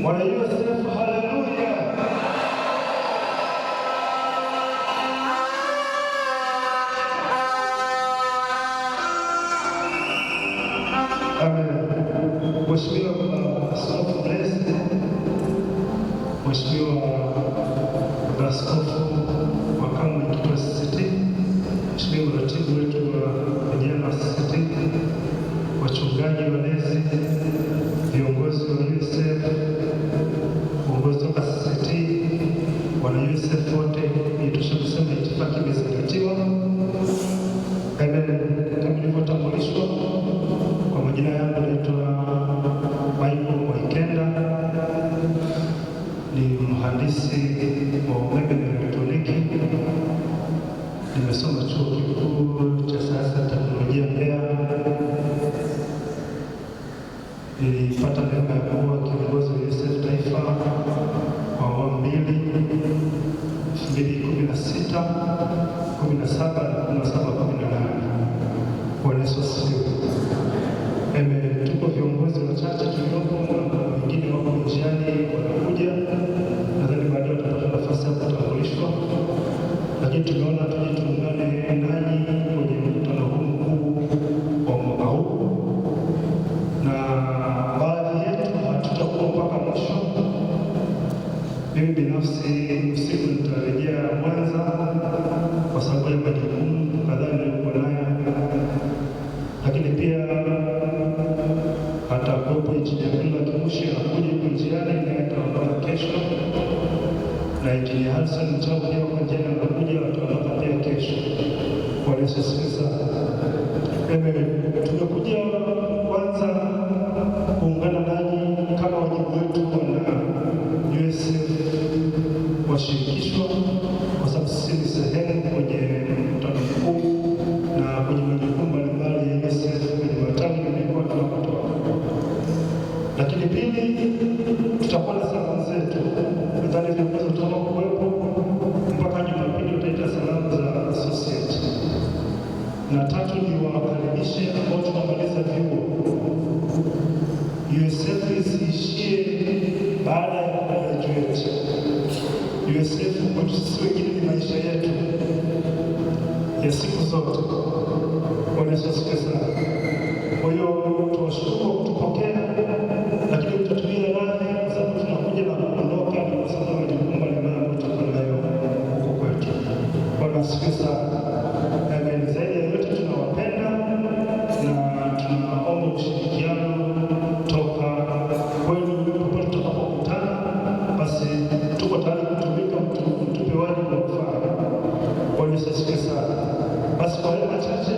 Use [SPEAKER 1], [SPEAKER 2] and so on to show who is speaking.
[SPEAKER 1] Bwana Yesu, haleluya. Amen. Mheshimiwa Askofu Blessed, Mheshimiwa Askofu Makamu Mwenyekiti wa CCT, Mheshimiwa Mratibu wetu wa vijana wa CCT, wachungaji walezi, viongozi wa USF, uongozi wa CCT, wana USF wote, nitosha kusema itifaki imezingatiwa. Kama nilivyotambulishwa, kwa majina yangu naitwa Michael Mwaikenda, ni mhandisi wa umeme na elektroniki. Nimesoma chuo kikuu cha sayansi na teknolojia Mbeya. Nilipata neema ya kuwa kiongozi wa USF Taifa kwa awamu mbili, 2016, 17 na 17-18. Bwana Yesu asifiwe. Tuko viongozi wachache tuliopo, wengine wako njiani wanakuja, nadhani baadaye watapata nafasi ya kutambulishwa, lakini tumeona tuje tuungane nanyi kwenye mkutano huu mkuu wa mwaka huu, na baadhi yetu hatutakuwa mpaka mwisho. Mimi binafsi usiku nitarejea Mwanza kwa sababu ya majukumu kadhaa niliyokuwa nayo, lakini pia atakuwepo Injinia Abdullah Kimushi anakuja huko njiani, naye ataondoka kesho, na Injinia Harrison Mchao pia kwa njiani anakuja, ataondoka pia kesho. Bwana Yesu asifiwe sana. Tumekuja kwanza kuungana nanyi kama wajibu wetu na USF washirikishwa, kwa sababu sisi ni sehemu kwenye mkutano mkuu na kwenye majukumu mbalimbali ya USF kwenye matawi yalikuwa tunapotoka. Lakini pili, tutakuwa na salamu zetu, nadhani viongozi tutakuwa kuwepo mpaka Jumapili, tutaita salamu za associate. Na tatu ni wakaribishe ambao tunamaliza vyuo. USF isiishie baada ya graduate. USF kwetu sisi wengine ni maisha yetu ya siku zote. Bwana Yesu asifiwe sana. Kwa hiyo tuwashukuru kwa kutupokea, lakini mtatumia radhi kwa sababu tunakuja na kuondoka, kwa sababu majukumu mbalimbali ambayo tutakuwa nayo huko kwetu. Bwana asifiwe sana. Zaidi ya yote tunawapenda na tunaomba ushirikiano toka kwenu popote tutakapokutana. Basi tuko tayari kutumika, mtupe wajibu wa kufanya. Bwana asifiwe sana. Basi kwa leo machache